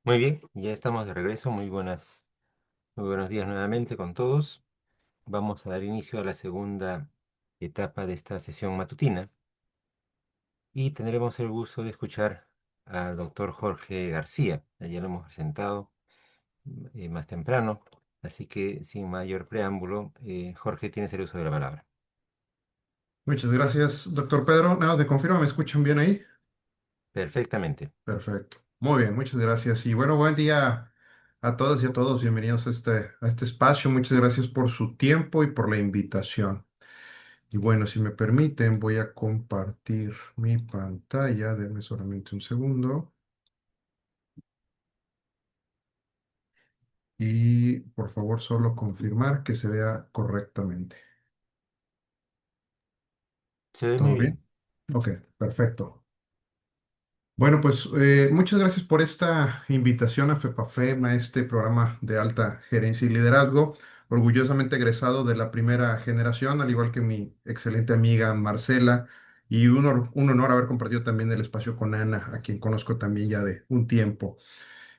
Muy bien, ya estamos de regreso. Muy buenos días nuevamente con todos. Vamos a dar inicio a la segunda etapa de esta sesión matutina y tendremos el gusto de escuchar al doctor Jorge García. Ya lo hemos presentado más temprano, así que sin mayor preámbulo, Jorge, tienes el uso de la palabra. Muchas gracias, doctor Pedro. Nada, ¿me confirma? ¿Me escuchan bien ahí? Perfectamente. Perfecto. Muy bien, muchas gracias. Y bueno, buen día a todas y a todos. Bienvenidos a este espacio. Muchas gracias por su tiempo y por la invitación. Y bueno, si me permiten, voy a compartir mi pantalla. Denme solamente un segundo. Y por favor, solo confirmar que se vea correctamente. Se ve muy ¿Todo bien? bien. Ok, perfecto. Bueno, pues muchas gracias por esta invitación a FEPAFEM, a este programa de alta gerencia y liderazgo, orgullosamente egresado de la primera generación, al igual que mi excelente amiga Marcela, y un honor haber compartido también el espacio con Ana, a quien conozco también ya de un tiempo.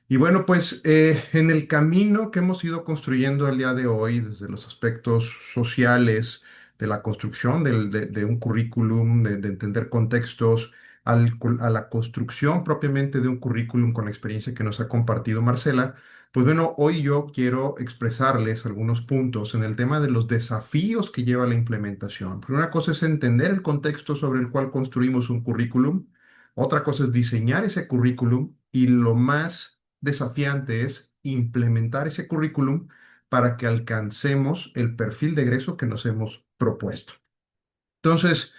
Y bueno, pues en el camino que hemos ido construyendo el día de hoy, desde los aspectos sociales, de la construcción de un currículum, de entender contextos, a la construcción propiamente de un currículum con la experiencia que nos ha compartido Marcela, pues bueno, hoy yo quiero expresarles algunos puntos en el tema de los desafíos que lleva la implementación. Porque una cosa es entender el contexto sobre el cual construimos un currículum, otra cosa es diseñar ese currículum y lo más desafiante es implementar ese currículum para que alcancemos el perfil de egreso que nos hemos propuesto. Entonces,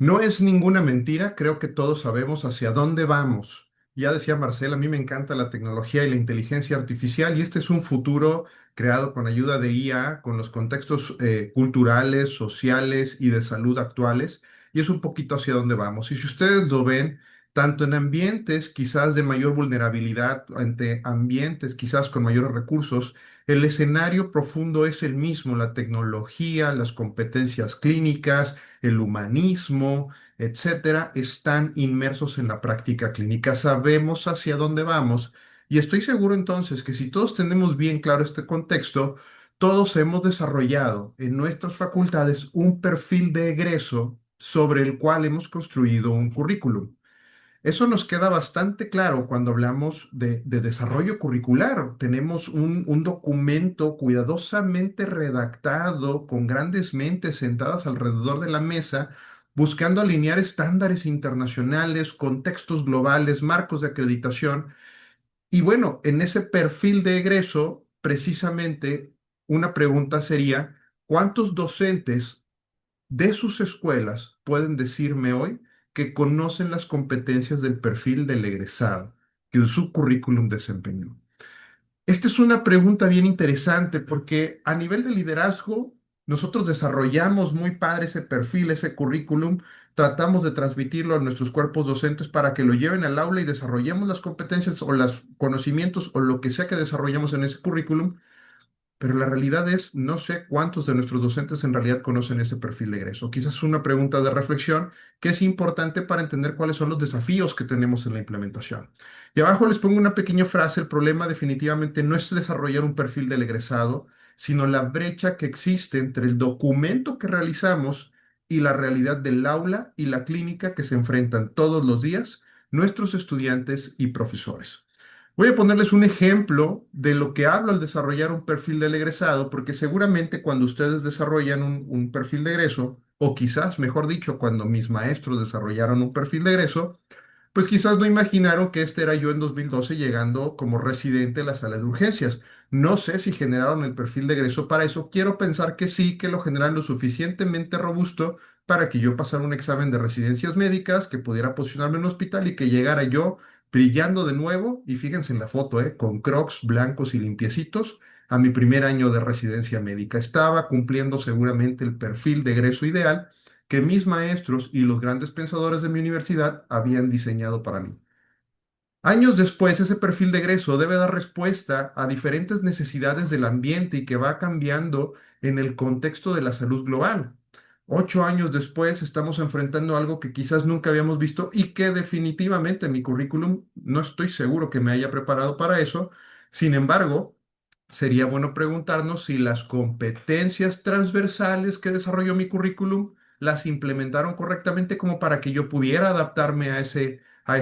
no es ninguna mentira, creo que todos sabemos hacia dónde vamos. Ya decía Marcela, a mí me encanta la tecnología y la inteligencia artificial y este es un futuro creado con ayuda de IA, con los contextos culturales, sociales y de salud actuales y es un poquito hacia dónde vamos. Y si ustedes lo ven, tanto en ambientes quizás de mayor vulnerabilidad, ante ambientes quizás con mayores recursos, el escenario profundo es el mismo, la tecnología, las competencias clínicas, el humanismo, etcétera, están inmersos en la práctica clínica. Sabemos hacia dónde vamos y estoy seguro entonces que si todos tenemos bien claro este contexto, todos hemos desarrollado en nuestras facultades un perfil de egreso sobre el cual hemos construido un currículum. Eso nos queda bastante claro cuando hablamos de desarrollo curricular. Tenemos un documento cuidadosamente redactado con grandes mentes sentadas alrededor de la mesa, buscando alinear estándares internacionales, contextos globales, marcos de acreditación. Y bueno, en ese perfil de egreso, precisamente una pregunta sería, ¿cuántos docentes de sus escuelas pueden decirme hoy que conocen las competencias del perfil del egresado que en su currículum desempeñó? Esta es una pregunta bien interesante porque a nivel de liderazgo, nosotros desarrollamos muy padre ese perfil, ese currículum, tratamos de transmitirlo a nuestros cuerpos docentes para que lo lleven al aula y desarrollemos las competencias o los conocimientos o lo que sea que desarrollamos en ese currículum, pero la realidad es, no sé cuántos de nuestros docentes en realidad conocen ese perfil de egreso. Quizás es una pregunta de reflexión que es importante para entender cuáles son los desafíos que tenemos en la implementación. Y abajo les pongo una pequeña frase, el problema definitivamente no es desarrollar un perfil del egresado, sino la brecha que existe entre el documento que realizamos y la realidad del aula y la clínica que se enfrentan todos los días nuestros estudiantes y profesores. Voy a ponerles un ejemplo de lo que hablo al desarrollar un perfil del egresado, porque seguramente cuando ustedes desarrollan un perfil de egreso, o quizás, mejor dicho, cuando mis maestros desarrollaron un perfil de egreso, pues quizás no imaginaron que este era yo en 2012 llegando como residente a la sala de urgencias. No sé si generaron el perfil de egreso para eso. Quiero pensar que sí, que lo generaron lo suficientemente robusto para que yo pasara un examen de residencias médicas, que pudiera posicionarme en un hospital y que llegara yo brillando de nuevo. Y fíjense en la foto, con crocs blancos y limpiecitos a mi primer año de residencia médica. Estaba cumpliendo seguramente el perfil de egreso ideal que mis maestros y los grandes pensadores de mi universidad habían diseñado para mí. Años después, ese perfil de egreso debe dar respuesta a diferentes necesidades del ambiente y que va cambiando en el contexto de la salud global. 8 años después estamos enfrentando algo que quizás nunca habíamos visto y que definitivamente mi currículum no estoy seguro que me haya preparado para eso. Sin embargo, sería bueno preguntarnos si las competencias transversales que desarrolló mi currículum las implementaron correctamente como para que yo pudiera adaptarme a ese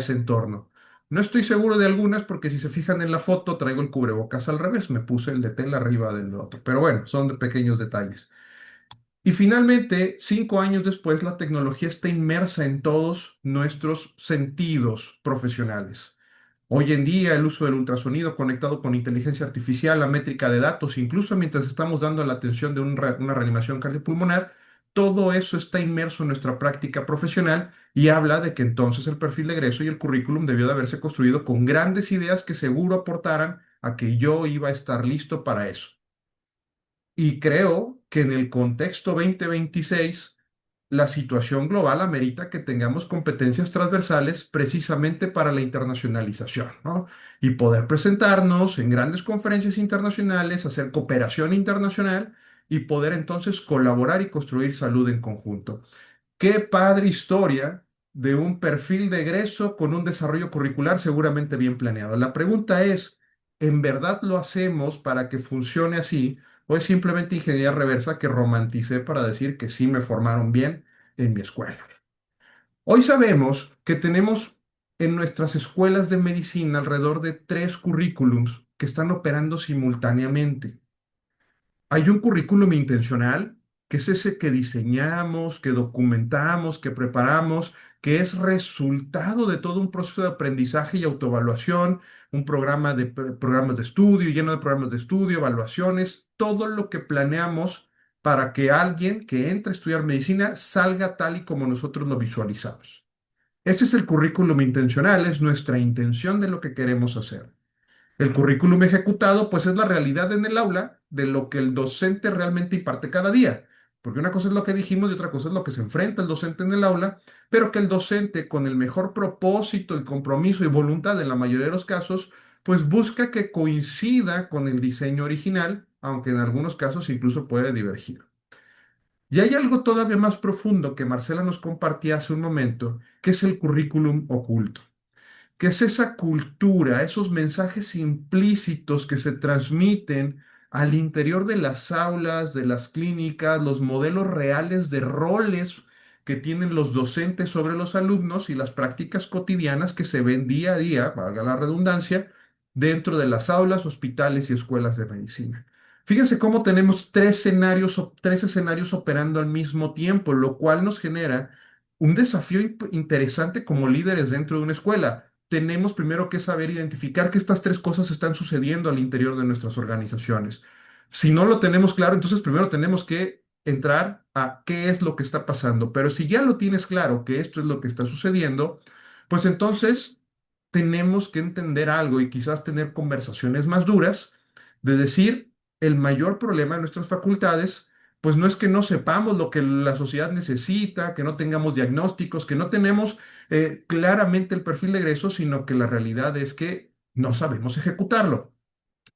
entorno. No estoy seguro de algunas porque si se fijan en la foto traigo el cubrebocas al revés, me puse el de tela arriba del otro, pero bueno, son de pequeños detalles. Y finalmente, 5 años después, la tecnología está inmersa en todos nuestros sentidos profesionales. Hoy en día, el uso del ultrasonido conectado con inteligencia artificial, la métrica de datos, incluso mientras estamos dando la atención de una reanimación cardiopulmonar, todo eso está inmerso en nuestra práctica profesional y habla de que entonces el perfil de egreso y el currículum debió de haberse construido con grandes ideas que seguro aportaran a que yo iba a estar listo para eso. Y creo que en el contexto 2026, la situación global amerita que tengamos competencias transversales precisamente para la internacionalización, ¿no? Y poder presentarnos en grandes conferencias internacionales, hacer cooperación internacional y poder entonces colaborar y construir salud en conjunto. Qué padre historia de un perfil de egreso con un desarrollo curricular seguramente bien planeado. La pregunta es, ¿en verdad lo hacemos para que funcione así o es simplemente ingeniería reversa que romanticé para decir que sí me formaron bien en mi escuela? Hoy sabemos que tenemos en nuestras escuelas de medicina alrededor de 3 currículums que están operando simultáneamente. Hay un currículum intencional, que es ese que diseñamos, que documentamos, que preparamos, que es resultado de todo un proceso de aprendizaje y autoevaluación, un programa de programas de estudio, lleno de programas de estudio, evaluaciones, todo lo que planeamos para que alguien que entre a estudiar medicina salga tal y como nosotros lo visualizamos. Ese es el currículum intencional, es nuestra intención de lo que queremos hacer. El currículum ejecutado, pues es la realidad en el aula de lo que el docente realmente imparte cada día. Porque una cosa es lo que dijimos y otra cosa es lo que se enfrenta el docente en el aula, pero que el docente con el mejor propósito y compromiso y voluntad en la mayoría de los casos, pues busca que coincida con el diseño original, aunque en algunos casos incluso puede divergir. Y hay algo todavía más profundo que Marcela nos compartía hace un momento, que es el currículum oculto, que es esa cultura, esos mensajes implícitos que se transmiten al interior de las aulas, de las clínicas, los modelos reales de roles que tienen los docentes sobre los alumnos y las prácticas cotidianas que se ven día a día, valga la redundancia, dentro de las aulas, hospitales y escuelas de medicina. Fíjense cómo tenemos tres escenarios operando al mismo tiempo, lo cual nos genera un desafío interesante como líderes dentro de una escuela. Tenemos primero que saber identificar que estas 3 cosas están sucediendo al interior de nuestras organizaciones. Si no lo tenemos claro, entonces primero tenemos que entrar a qué es lo que está pasando. Pero si ya lo tienes claro que esto es lo que está sucediendo, pues entonces tenemos que entender algo y quizás tener conversaciones más duras de decir, el mayor problema de nuestras facultades, pues no es que no sepamos lo que la sociedad necesita, que no tengamos diagnósticos, que no tenemos claramente el perfil de egreso, sino que la realidad es que no sabemos ejecutarlo.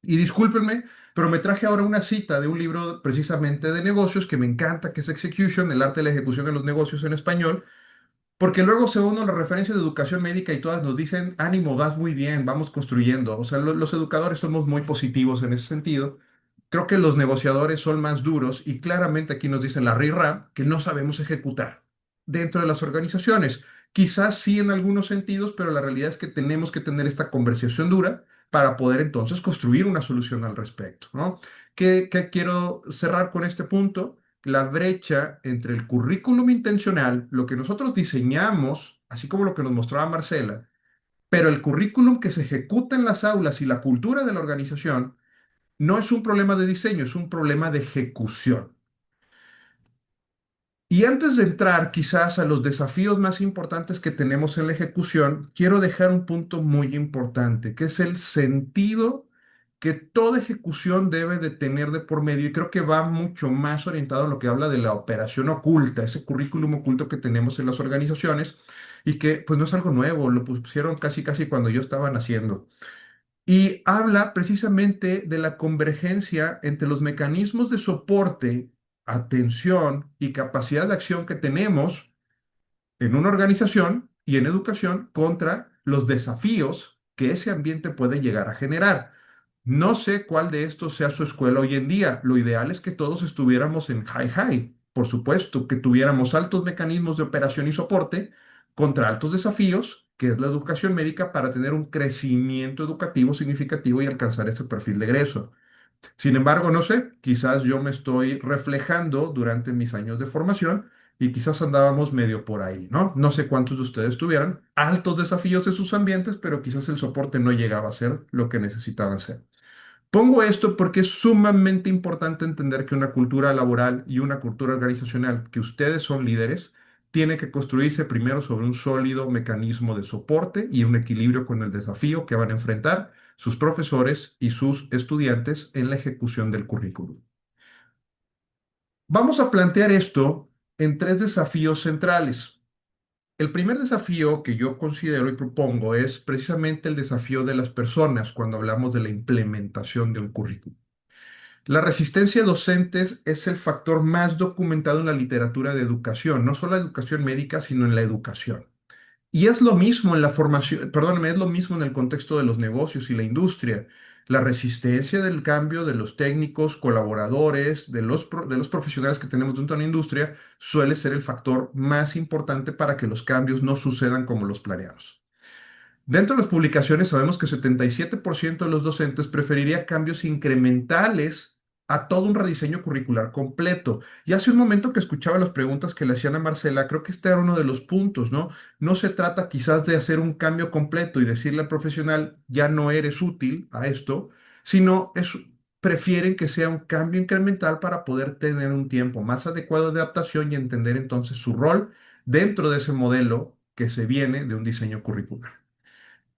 Y discúlpenme, pero me traje ahora una cita de un libro precisamente de negocios que me encanta, que es Execution, el arte de la ejecución de los negocios en español, porque luego se uno la referencia de educación médica y todas nos dicen, ánimo, vas muy bien, vamos construyendo. O sea, los educadores somos muy positivos en ese sentido. Creo que los negociadores son más duros y claramente aquí nos dicen la RIRA que no sabemos ejecutar dentro de las organizaciones. Quizás sí en algunos sentidos, pero la realidad es que tenemos que tener esta conversación dura para poder entonces construir una solución al respecto, ¿no? ¿Qué quiero cerrar con este punto? La brecha entre el currículum intencional, lo que nosotros diseñamos, así como lo que nos mostraba Marcela, pero el currículum que se ejecuta en las aulas y la cultura de la organización no es un problema de diseño, es un problema de ejecución. Y antes de entrar quizás a los desafíos más importantes que tenemos en la ejecución, quiero dejar un punto muy importante, que es el sentido que toda ejecución debe de tener de por medio, y creo que va mucho más orientado a lo que habla de la operación oculta, ese currículum oculto que tenemos en las organizaciones y que pues no es algo nuevo, lo pusieron casi casi cuando yo estaba naciendo. Y habla precisamente de la convergencia entre los mecanismos de soporte atención y capacidad de acción que tenemos en una organización y en educación contra los desafíos que ese ambiente puede llegar a generar. No sé cuál de estos sea su escuela hoy en día. Lo ideal es que todos estuviéramos en high. Por supuesto, que tuviéramos altos mecanismos de operación y soporte contra altos desafíos, que es la educación médica, para tener un crecimiento educativo significativo y alcanzar ese perfil de egreso. Sin embargo, no sé, quizás yo me estoy reflejando durante mis años de formación y quizás andábamos medio por ahí, ¿no? No sé cuántos de ustedes tuvieran altos desafíos en sus ambientes, pero quizás el soporte no llegaba a ser lo que necesitaba ser. Pongo esto porque es sumamente importante entender que una cultura laboral y una cultura organizacional, que ustedes son líderes, tiene que construirse primero sobre un sólido mecanismo de soporte y un equilibrio con el desafío que van a enfrentar sus profesores y sus estudiantes en la ejecución del currículum. Vamos a plantear esto en tres desafíos centrales. El primer desafío que yo considero y propongo es precisamente el desafío de las personas cuando hablamos de la implementación de un currículum. La resistencia de docentes es el factor más documentado en la literatura de educación, no solo la educación médica, sino en la educación. Y es lo mismo en la formación, perdóname, es lo mismo en el contexto de los negocios y la industria. La resistencia del cambio de los técnicos, colaboradores, de los profesionales que tenemos dentro de la industria, suele ser el factor más importante para que los cambios no sucedan como los planeados. Dentro de las publicaciones sabemos que 77% de los docentes preferiría cambios incrementales a todo un rediseño curricular completo. Y hace un momento que escuchaba las preguntas que le hacían a Marcela, creo que este era uno de los puntos, ¿no? No se trata quizás de hacer un cambio completo y decirle al profesional, ya no eres útil a esto, sino prefieren que sea un cambio incremental para poder tener un tiempo más adecuado de adaptación y entender entonces su rol dentro de ese modelo que se viene de un diseño curricular.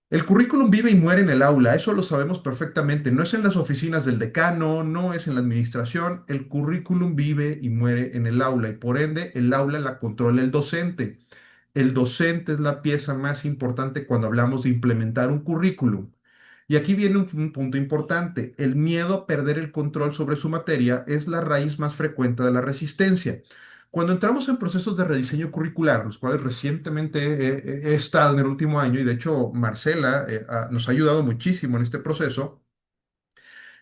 El currículum vive y muere en el aula, eso lo sabemos perfectamente. No es en las oficinas del decano, no es en la administración. El currículum vive y muere en el aula y por ende el aula la controla el docente. El docente es la pieza más importante cuando hablamos de implementar un currículum. Y aquí viene un punto importante. El miedo a perder el control sobre su materia es la raíz más frecuente de la resistencia. Cuando entramos en procesos de rediseño curricular, los cuales recientemente he estado en el último año, y de hecho Marcela nos ha ayudado muchísimo en este proceso,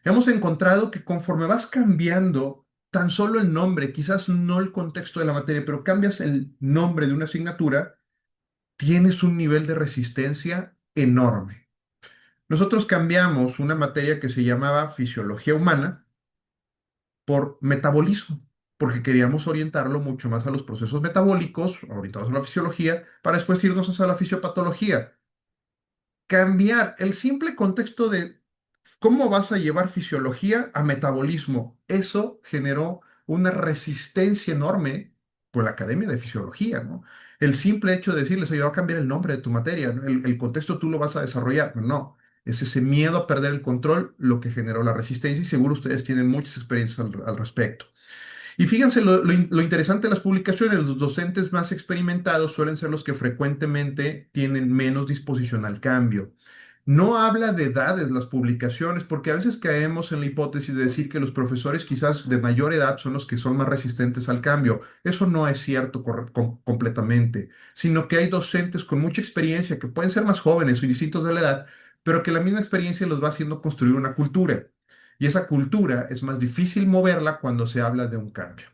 hemos encontrado que conforme vas cambiando tan solo el nombre, quizás no el contexto de la materia, pero cambias el nombre de una asignatura, tienes un nivel de resistencia enorme. Nosotros cambiamos una materia que se llamaba fisiología humana por metabolismo, porque queríamos orientarlo mucho más a los procesos metabólicos, orientados a la fisiología, para después irnos hacia la fisiopatología. Cambiar el simple contexto de cómo vas a llevar fisiología a metabolismo, eso generó una resistencia enorme con la Academia de Fisiología, ¿no? El simple hecho de decirles, oye, va a cambiar el nombre de tu materia, ¿no? El contexto tú lo vas a desarrollar, no. Es ese miedo a perder el control lo que generó la resistencia y seguro ustedes tienen muchas experiencias al respecto. Y fíjense lo interesante de las publicaciones, los docentes más experimentados suelen ser los que frecuentemente tienen menos disposición al cambio. No habla de edades las publicaciones, porque a veces caemos en la hipótesis de decir que los profesores quizás de mayor edad son los que son más resistentes al cambio. Eso no es cierto completamente, sino que hay docentes con mucha experiencia que pueden ser más jóvenes o distintos de la edad, pero que la misma experiencia los va haciendo construir una cultura. Y esa cultura es más difícil moverla cuando se habla de un cambio.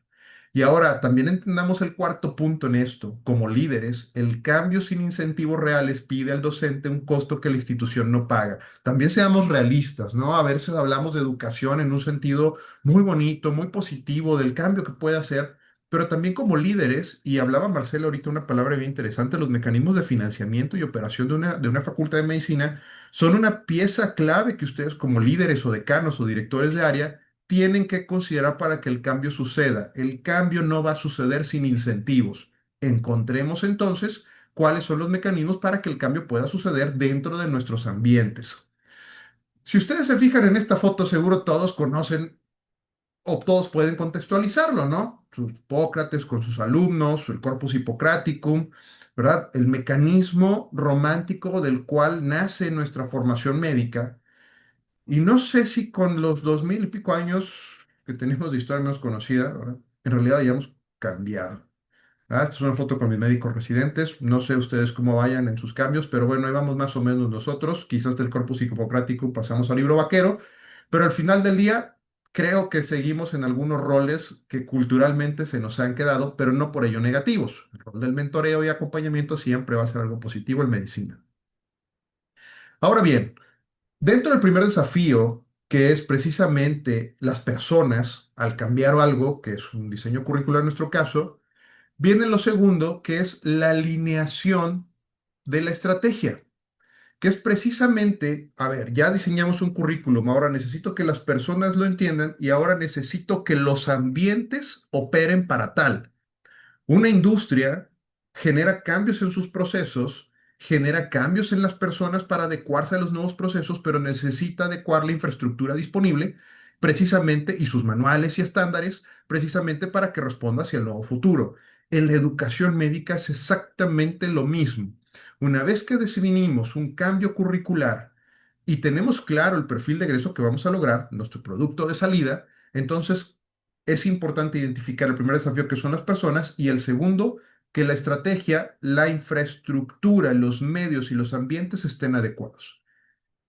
Y ahora también entendamos el cuarto punto en esto. Como líderes, el cambio sin incentivos reales pide al docente un costo que la institución no paga. También seamos realistas, ¿no? A veces hablamos de educación en un sentido muy bonito, muy positivo, del cambio que puede hacer, pero también como líderes, y hablaba Marcelo ahorita una palabra bien interesante, los mecanismos de financiamiento y operación de una facultad de medicina son una pieza clave que ustedes como líderes o decanos o directores de área tienen que considerar para que el cambio suceda. El cambio no va a suceder sin incentivos. Encontremos entonces cuáles son los mecanismos para que el cambio pueda suceder dentro de nuestros ambientes. Si ustedes se fijan en esta foto, seguro todos conocen o todos pueden contextualizarlo, ¿no? Hipócrates con sus alumnos, el Corpus Hippocraticum, ¿verdad? El mecanismo romántico del cual nace nuestra formación médica y no sé si con los 2000 y pico años que tenemos de historia menos conocida, ¿verdad? en realidad hayamos cambiado. Esta es una foto con mis médicos residentes. No sé ustedes cómo vayan en sus cambios, pero bueno, ahí vamos más o menos nosotros. Quizás del corpus hipocrático pasamos al libro vaquero, pero al final del día creo que seguimos en algunos roles que culturalmente se nos han quedado, pero no por ello negativos. El rol del mentoreo y acompañamiento siempre va a ser algo positivo en medicina. Ahora bien, dentro del primer desafío, que es precisamente las personas, al cambiar algo, que es un diseño curricular en nuestro caso, viene lo segundo, que es la alineación de la estrategia, que es precisamente, a ver, ya diseñamos un currículum, ahora necesito que las personas lo entiendan y ahora necesito que los ambientes operen para tal. Una industria genera cambios en sus procesos, genera cambios en las personas para adecuarse a los nuevos procesos, pero necesita adecuar la infraestructura disponible precisamente y sus manuales y estándares precisamente para que responda hacia el nuevo futuro. En la educación médica es exactamente lo mismo. Una vez que definimos un cambio curricular y tenemos claro el perfil de egreso que vamos a lograr, nuestro producto de salida, entonces es importante identificar el primer desafío que son las personas y el segundo, que la estrategia, la infraestructura, los medios y los ambientes estén adecuados.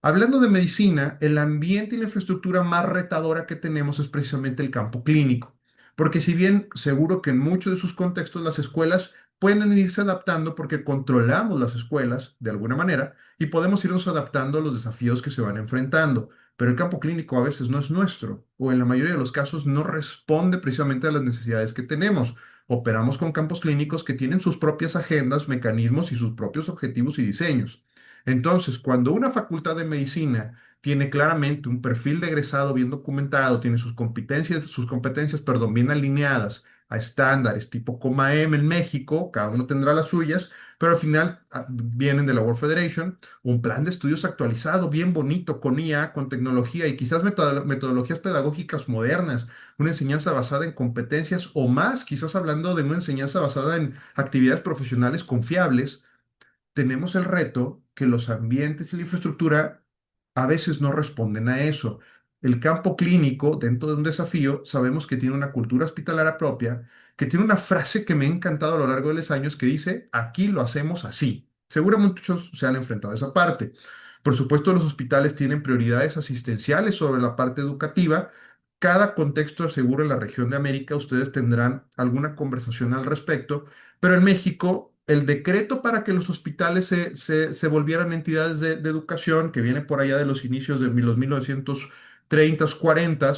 Hablando de medicina, el ambiente y la infraestructura más retadora que tenemos es precisamente el campo clínico, porque si bien seguro que en muchos de sus contextos las escuelas pueden irse adaptando porque controlamos las escuelas de alguna manera y podemos irnos adaptando a los desafíos que se van enfrentando, pero el campo clínico a veces no es nuestro o en la mayoría de los casos no responde precisamente a las necesidades que tenemos. Operamos con campos clínicos que tienen sus propias agendas, mecanismos y sus propios objetivos y diseños. Entonces, cuando una facultad de medicina tiene claramente un perfil de egresado bien documentado, tiene sus competencias, perdón, bien alineadas a estándares tipo coma M en México, cada uno tendrá las suyas, pero al final vienen de la World Federation, un plan de estudios actualizado, bien bonito, con IA, con tecnología y quizás metodologías pedagógicas modernas, una enseñanza basada en competencias o más, quizás hablando de una enseñanza basada en actividades profesionales confiables. Tenemos el reto que los ambientes y la infraestructura a veces no responden a eso. El campo clínico, dentro de un desafío, sabemos que tiene una cultura hospitalaria propia, que tiene una frase que me ha encantado a lo largo de los años que dice, aquí lo hacemos así. Seguramente muchos se han enfrentado a esa parte. Por supuesto, los hospitales tienen prioridades asistenciales sobre la parte educativa. Cada contexto seguro en la región de América, ustedes tendrán alguna conversación al respecto, pero en México, el decreto para que los hospitales se volvieran entidades de educación, que viene por allá de los inicios de los 1930, 40,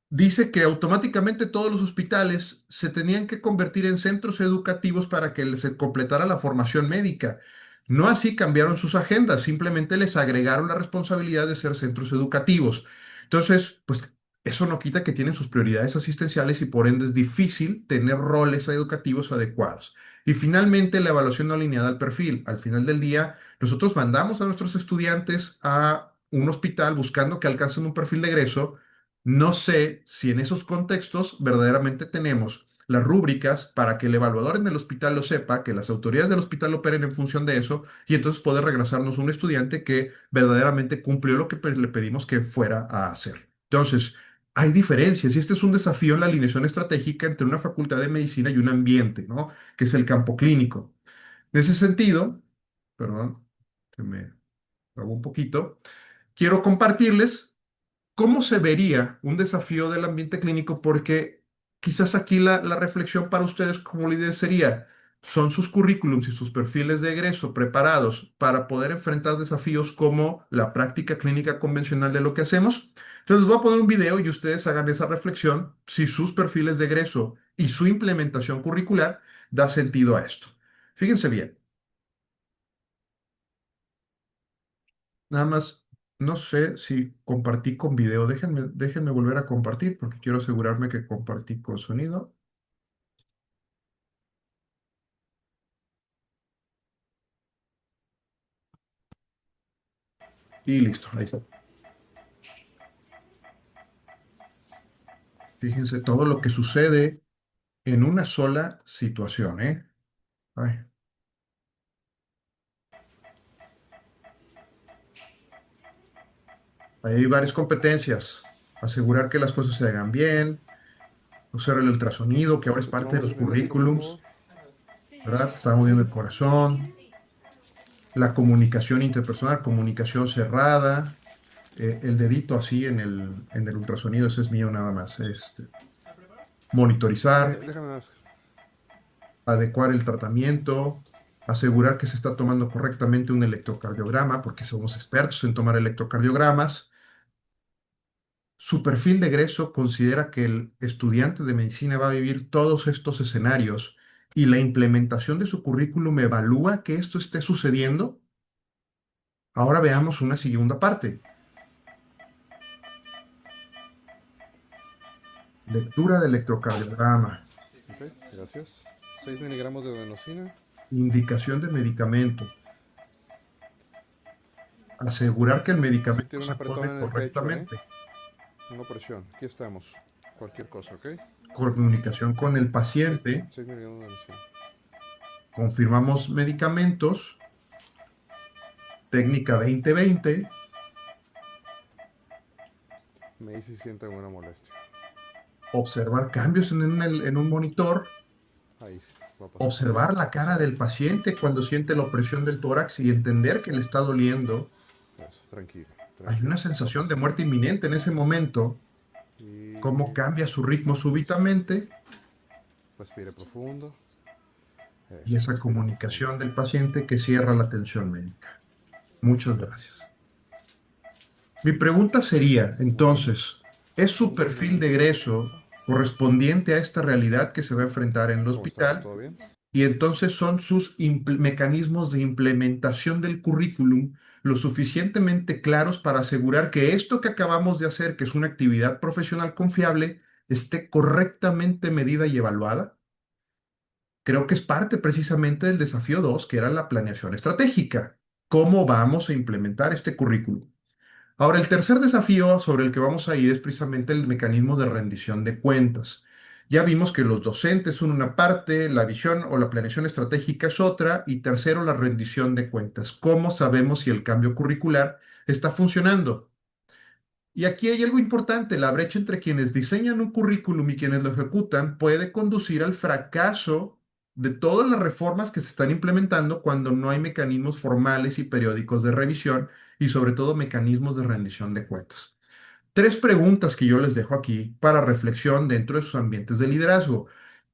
dice que automáticamente todos los hospitales se tenían que convertir en centros educativos para que se completara la formación médica. No así cambiaron sus agendas, simplemente les agregaron la responsabilidad de ser centros educativos. Entonces, pues eso no quita que tienen sus prioridades asistenciales y por ende es difícil tener roles educativos adecuados. Y finalmente, la evaluación no alineada al perfil. Al final del día, nosotros mandamos a nuestros estudiantes a un hospital buscando que alcancen un perfil de egreso. No sé si en esos contextos verdaderamente tenemos las rúbricas para que el evaluador en el hospital lo sepa, que las autoridades del hospital operen en función de eso y entonces poder regresarnos un estudiante que verdaderamente cumplió lo que le pedimos que fuera a hacer. Entonces, hay diferencias y este es un desafío en la alineación estratégica entre una facultad de medicina y un ambiente, ¿no? Que es el campo clínico. En ese sentido, perdón, que me trabó un poquito, quiero compartirles ¿cómo se vería un desafío del ambiente clínico? Porque quizás aquí la reflexión para ustedes como líderes sería, ¿son sus currículums y sus perfiles de egreso preparados para poder enfrentar desafíos como la práctica clínica convencional de lo que hacemos? Entonces les voy a poner un video y ustedes hagan esa reflexión si sus perfiles de egreso y su implementación curricular da sentido a esto. Fíjense bien. Nada más, no sé si compartí con video. Déjenme volver a compartir porque quiero asegurarme que compartí con sonido. Y listo, ahí está. Fíjense todo lo que sucede en una sola situación, ¿eh? Ay, ahí hay varias competencias. Asegurar que las cosas se hagan bien, Usar el ultrasonido, que ahora es parte de Continuamos los un momentito, por favor. currículums, ¿verdad? Estamos viendo el corazón, la comunicación interpersonal, comunicación cerrada, el dedito así en el ultrasonido, ese es mío nada más. Monitorizar, Déjame más. adecuar el tratamiento, asegurar que se está tomando correctamente un electrocardiograma, porque somos expertos en tomar electrocardiogramas. Su perfil de egreso considera que el estudiante de medicina va a vivir todos estos escenarios y la implementación de su currículum evalúa que esto esté sucediendo. Ahora veamos una segunda parte. Lectura de electrocardiograma, Ok, gracias. 6 miligramos de adenosina. indicación de medicamentos, asegurar que el Va a medicamento sentir un se apretón pone en el pecho, ¿eh? correctamente, Una presión. Aquí estamos. Cualquier cosa, ¿ok? comunicación con el Ok, paciente, 6 miligramos de adenosina. confirmamos medicamentos, técnica 20-20, Me dice si siente alguna molestia. observar cambios en un monitor, Ahí sí, va a pasar. observar Va la a cara pasar. del paciente cuando siente la opresión del tórax y entender que le está doliendo. Eso, tranquilo, Hay una tranquilo. Va a sensación de pasar. muerte inminente en ese momento, cómo Y cambia su ritmo súbitamente respire profundo. y Eso, esa respire profundo. comunicación del paciente que cierra la atención médica. Muchas gracias. Mi pregunta sería, Muy bien. entonces, ¿es su Un perfil de momentito, egreso porfa. correspondiente a esta realidad que se va a enfrentar en el ¿Cómo estamos? hospital? ¿Todo bien? Y entonces son sus mecanismos de implementación del currículum lo suficientemente claros para asegurar que esto que acabamos de hacer, que es una actividad profesional confiable, esté correctamente medida y evaluada. Creo que es parte precisamente del desafío 2, que era la planeación estratégica. ¿Cómo vamos a implementar este currículum? Ahora, el tercer desafío sobre el que vamos a ir es precisamente el mecanismo de rendición de cuentas. Ya vimos que los docentes son una parte, la visión o la planeación estratégica es otra, y tercero, la rendición de cuentas. ¿Cómo sabemos si el cambio curricular está funcionando? Y aquí hay algo importante, la brecha entre quienes diseñan un currículum y quienes lo ejecutan puede conducir al fracaso de todas las reformas que se están implementando cuando no hay mecanismos formales y periódicos de revisión y sobre todo mecanismos de rendición de cuentas. Tres preguntas que yo les dejo aquí para reflexión dentro de sus ambientes de liderazgo.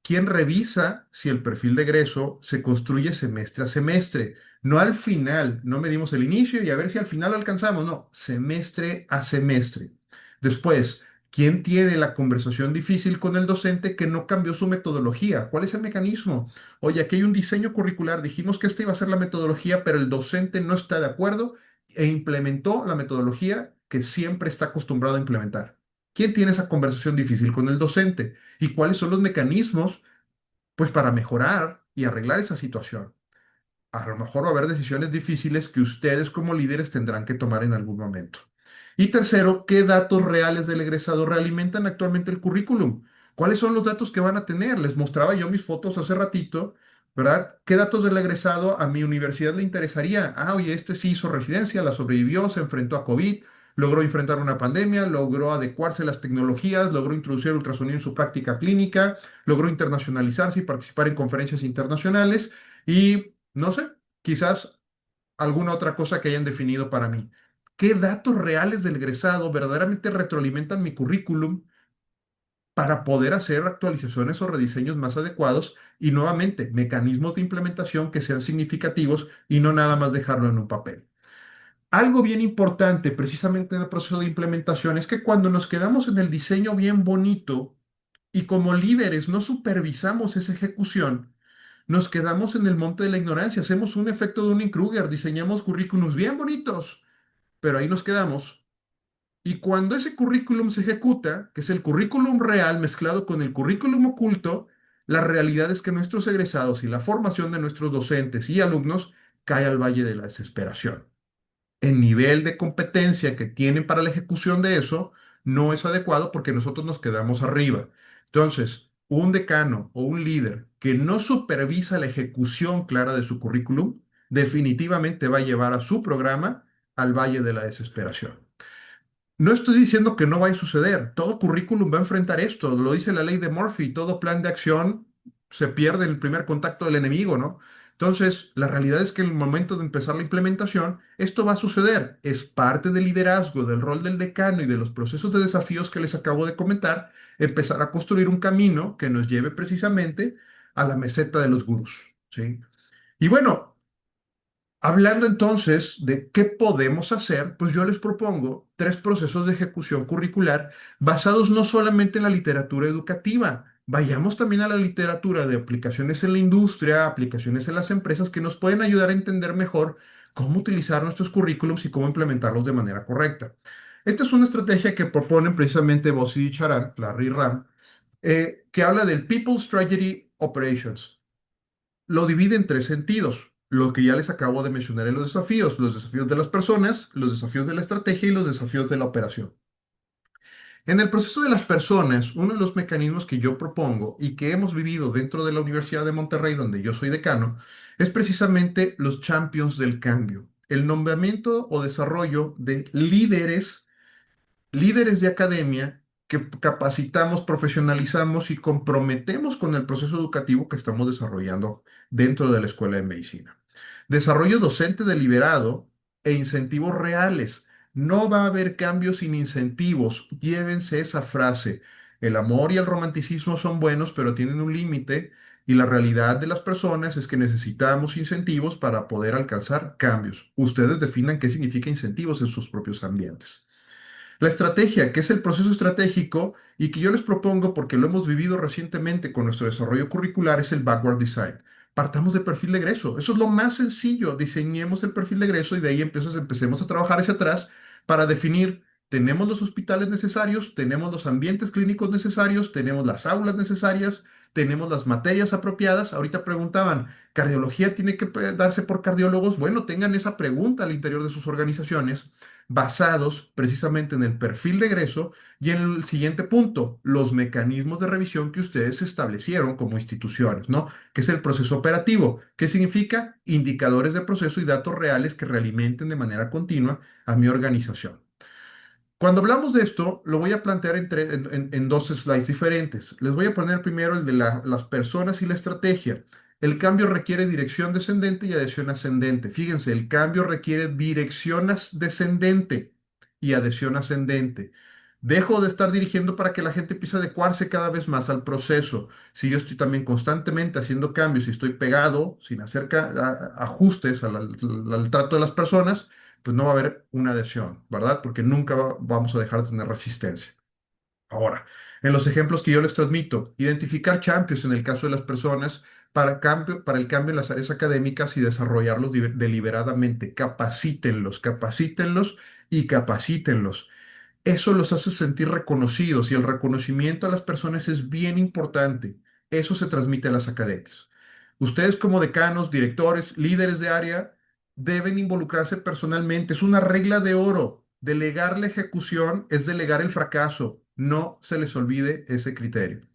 ¿Quién revisa si el perfil de egreso se construye semestre a semestre? No al final, no medimos el inicio y a ver si al final alcanzamos, no, semestre a semestre. Después, ¿quién tiene la conversación difícil con el docente que no cambió su metodología? ¿Cuál es el mecanismo? Oye, aquí hay un diseño curricular, dijimos que esta iba a ser la metodología, pero el docente no está de acuerdo e implementó la metodología que siempre está acostumbrado a implementar. ¿Quién tiene esa conversación difícil con el docente? ¿Y cuáles son los mecanismos, pues, para mejorar y arreglar esa situación? A lo mejor va a haber decisiones difíciles que ustedes como líderes tendrán que tomar en algún momento. Y tercero, ¿qué datos reales del egresado realimentan actualmente el currículum? ¿Cuáles son los datos que van a tener? Les mostraba yo mis fotos hace ratito, ¿verdad? ¿Qué datos del egresado a mi universidad le interesaría? Ah, oye, este sí hizo residencia, la sobrevivió, se enfrentó a COVID, logró enfrentar una pandemia, logró adecuarse a las tecnologías, logró introducir el ultrasonido en su práctica clínica, logró internacionalizarse y participar en conferencias internacionales y no sé, quizás alguna otra cosa que hayan definido para mí. ¿Qué datos reales del egresado verdaderamente retroalimentan mi currículum para poder hacer actualizaciones o rediseños más adecuados? Y nuevamente, mecanismos de implementación que sean significativos y no nada más dejarlo en un papel. Algo bien importante precisamente en el proceso de implementación es que cuando nos quedamos en el diseño bien bonito y como líderes no supervisamos esa ejecución, nos quedamos en el monte de la ignorancia, hacemos un efecto de Dunning-Kruger, diseñamos currículums bien bonitos, pero ahí nos quedamos. Y cuando ese currículum se ejecuta, que es el currículum real mezclado con el currículum oculto, la realidad es que nuestros egresados y la formación de nuestros docentes y alumnos cae al valle de la desesperación. El nivel de competencia que tienen para la ejecución de eso no es adecuado porque nosotros nos quedamos arriba. Entonces, un decano o un líder que no supervisa la ejecución clara de su currículum, definitivamente va a llevar a su programa al valle de la desesperación. No estoy diciendo que no vaya a suceder. Todo currículum va a enfrentar esto. Lo dice la ley de Murphy. Todo plan de acción se pierde en el primer contacto del enemigo, ¿no? Entonces, la realidad es que en el momento de empezar la implementación, esto va a suceder. Es parte del liderazgo, del rol del decano y de los procesos de desafíos que les acabo de comentar, empezar a construir un camino que nos lleve precisamente a la meseta de los gurús, ¿sí? Y bueno, hablando entonces de qué podemos hacer, pues yo les propongo tres procesos de ejecución curricular basados no solamente en la literatura educativa, vayamos también a la literatura de aplicaciones en la industria, aplicaciones en las empresas que nos pueden ayudar a entender mejor cómo utilizar nuestros currículums y cómo implementarlos de manera correcta. Esta es una estrategia que proponen precisamente Bossi y Charan, Larry y Ram, que habla del People Strategy Operations. Lo divide en tres sentidos, lo que ya les acabo de mencionar en los desafíos de las personas, los desafíos de la estrategia y los desafíos de la operación. En el proceso de las personas, uno de los mecanismos que yo propongo y que hemos vivido dentro de la Universidad de Monterrey, donde yo soy decano, es precisamente los champions del cambio, el nombramiento o desarrollo de líderes de academia que capacitamos, profesionalizamos y comprometemos con el proceso educativo que estamos desarrollando dentro de la Escuela de Medicina. Desarrollo docente deliberado e incentivos reales. No va a haber cambios sin incentivos. Llévense esa frase. El amor y el romanticismo son buenos, pero tienen un límite y la realidad de las personas es que necesitamos incentivos para poder alcanzar cambios. Ustedes definan qué significa incentivos en sus propios ambientes. La estrategia, que es el proceso estratégico y que yo les propongo porque lo hemos vivido recientemente con nuestro desarrollo curricular, es el backward design. Partamos del perfil de egreso. Eso es lo más sencillo. Diseñemos el perfil de egreso y de ahí empecemos a trabajar hacia atrás para definir, tenemos los hospitales necesarios, tenemos los ambientes clínicos necesarios, tenemos las aulas necesarias, tenemos las materias apropiadas. Ahorita preguntaban, ¿cardiología tiene que darse por cardiólogos? Bueno, tengan esa pregunta al interior de sus organizaciones basados precisamente en el perfil de egreso y en el siguiente punto, los mecanismos de revisión que ustedes establecieron como instituciones, ¿no? Que es el proceso operativo. ¿Qué significa? Indicadores de proceso y datos reales que realimenten de manera continua a mi organización. Cuando hablamos de esto, lo voy a plantear en dos slides diferentes. Les voy a poner primero el de las personas y la estrategia. El cambio requiere dirección descendente y adhesión ascendente. Fíjense, el cambio requiere dirección descendente y adhesión ascendente. Dejo de estar dirigiendo para que la gente empiece a adecuarse cada vez más al proceso. Si yo estoy también constantemente haciendo cambios y estoy pegado, sin hacer ajustes al trato de las personas, pues no va a haber una adhesión, ¿verdad? Porque nunca vamos a dejar de tener resistencia. Ahora, en los ejemplos que yo les transmito, identificar champions en el caso de las personas para el cambio en las áreas académicas y desarrollarlos deliberadamente. Capacítenlos, capacítenlos y capacítenlos. Eso los hace sentir reconocidos y el reconocimiento a las personas es bien importante. Eso se transmite a las academias. Ustedes como decanos, directores, líderes de área, deben involucrarse personalmente. Es una regla de oro. Delegar la ejecución es delegar el fracaso. No se les olvide ese criterio.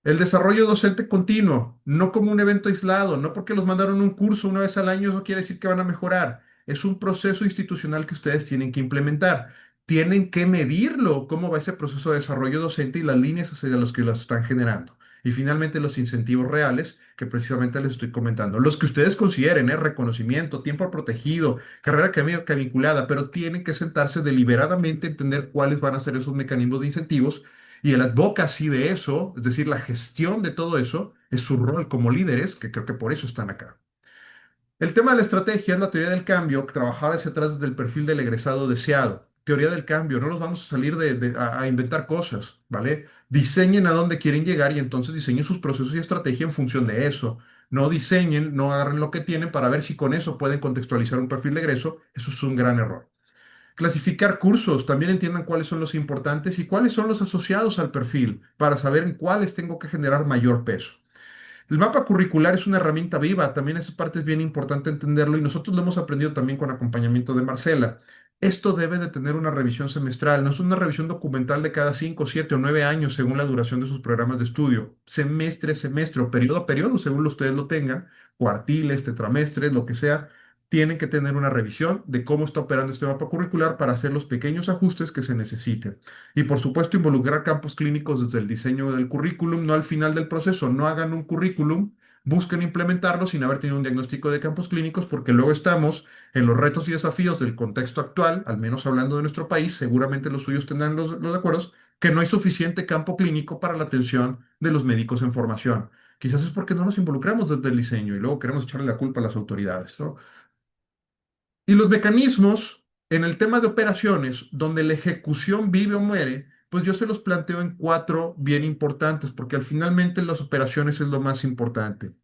El desarrollo docente continuo, no como un evento aislado, no porque los mandaron un curso una vez al año, eso quiere decir que van a mejorar. Es un proceso institucional que ustedes tienen que implementar. Tienen que medirlo, cómo va ese proceso de desarrollo docente y las líneas hacia los que las están generando. Y finalmente los incentivos reales que precisamente les estoy comentando. Los que ustedes consideren, reconocimiento, tiempo protegido, carrera académica vinculada, pero tienen que sentarse deliberadamente, entender cuáles van a ser esos mecanismos de incentivos y el advocacy de eso, es decir, la gestión de todo eso, es su rol como líderes, que creo que por eso están acá. El tema de la estrategia es la teoría del cambio, trabajar hacia atrás desde el perfil del egresado deseado. Teoría del cambio, no nos vamos a salir a inventar cosas, ¿vale? Diseñen a dónde quieren llegar y entonces diseñen sus procesos y estrategia en función de eso. No diseñen, no agarren lo que tienen para ver si con eso pueden contextualizar un perfil de egreso. Eso es un gran error. Clasificar cursos, también entiendan cuáles son los importantes y cuáles son los asociados al perfil para saber en cuáles tengo que generar mayor peso. El mapa curricular es una herramienta viva, también esa parte es bien importante entenderlo y nosotros lo hemos aprendido también con acompañamiento de Marcela. Esto debe de tener una revisión semestral, no es una revisión documental de cada 5, 7 o 9 años según la duración de sus programas de estudio. Semestre, semestre o periodo a periodo, según ustedes lo tengan, cuartiles, tetramestres, lo que sea, tienen que tener una revisión de cómo está operando este mapa curricular para hacer los pequeños ajustes que se necesiten. Y por supuesto, involucrar campos clínicos desde el diseño del currículum, no al final del proceso. No hagan un currículum, busquen implementarlo sin haber tenido un diagnóstico de campos clínicos, porque luego estamos en los retos y desafíos del contexto actual, al menos hablando de nuestro país, seguramente los suyos tendrán los acuerdos, que no hay suficiente campo clínico para la atención de los médicos en formación. Quizás es porque no nos involucramos desde el diseño y luego queremos echarle la culpa a las autoridades, ¿no? Y los mecanismos en el tema de operaciones, donde la ejecución vive o muere, pues yo se los planteo en cuatro bien importantes, porque al finalmente las operaciones es lo más importante.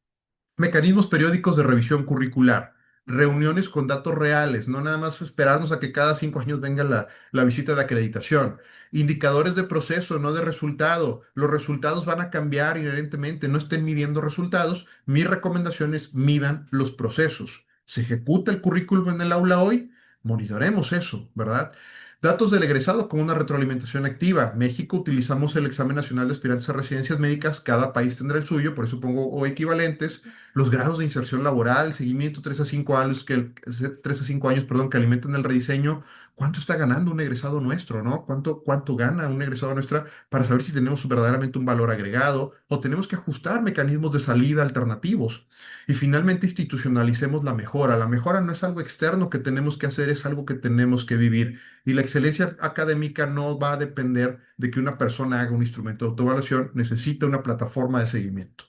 Mecanismos periódicos de revisión curricular, reuniones con datos reales, no nada más esperarnos a que cada 5 años venga la visita de acreditación. Indicadores de proceso, no de resultado. Los resultados van a cambiar inherentemente, no estén midiendo resultados. Mi recomendación es midan los procesos. ¿Se ejecuta el currículum en el aula hoy? Monitoremos eso, ¿verdad? Datos del egresado con una retroalimentación activa. México utilizamos el examen nacional de aspirantes a residencias médicas, cada país tendrá el suyo, por eso pongo o equivalentes. Los grados de inserción laboral, seguimiento 3 a 5 años, 3 a 5 años, perdón, que alimentan el rediseño. ¿Cuánto está ganando un egresado nuestro, no? ¿Cuánto gana un egresado nuestra para saber si tenemos verdaderamente un valor agregado o tenemos que ajustar mecanismos de salida alternativos? Y finalmente institucionalicemos la mejora. La mejora no es algo externo que tenemos que hacer, es algo que tenemos que vivir. Y la excelencia académica no va a depender de que una persona haga un instrumento de autoevaluación, necesita una plataforma de seguimiento.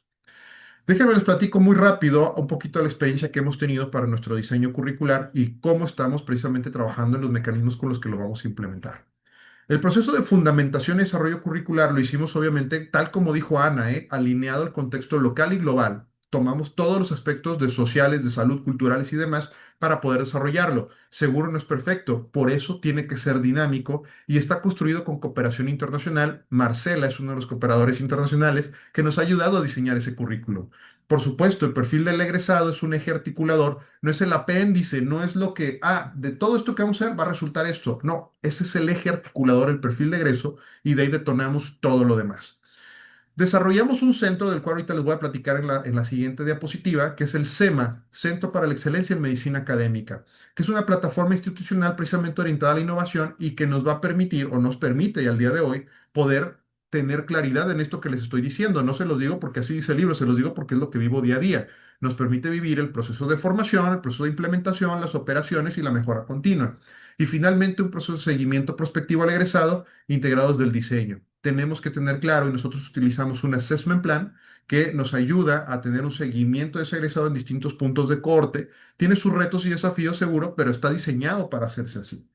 Déjenme les platico muy rápido un poquito de la experiencia que hemos tenido para nuestro diseño curricular y cómo estamos precisamente trabajando en los mecanismos con los que lo vamos a implementar. El proceso de fundamentación y desarrollo curricular lo hicimos obviamente, tal como dijo Ana, alineado al contexto local y global. Tomamos todos los aspectos de sociales, de salud, culturales y demás para poder desarrollarlo. Seguro no es perfecto, por eso tiene que ser dinámico y está construido con cooperación internacional. Marcela es uno de los cooperadores internacionales que nos ha ayudado a diseñar ese currículo. Por supuesto, el perfil del egresado es un eje articulador, no es el apéndice, no es lo que, de todo esto que vamos a hacer va a resultar esto. No, ese es el eje articulador, el perfil de egreso, y de ahí detonamos todo lo demás. Desarrollamos un centro del cual ahorita les voy a platicar en la siguiente diapositiva, que es el CEMA, Centro para la Excelencia en Medicina Académica, que es una plataforma institucional precisamente orientada a la innovación y que nos va a permitir, o nos permite al día de hoy, poder tener claridad en esto que les estoy diciendo. No se los digo porque así dice el libro, se los digo porque es lo que vivo día a día. Nos permite vivir el proceso de formación, el proceso de implementación, las operaciones y la mejora continua. Y finalmente un proceso de seguimiento prospectivo al egresado integrado desde el diseño. Tenemos que tener claro, y nosotros utilizamos un assessment plan que nos ayuda a tener un seguimiento de ese egresado en distintos puntos de corte. Tiene sus retos y desafíos seguro, pero está diseñado para hacerse así.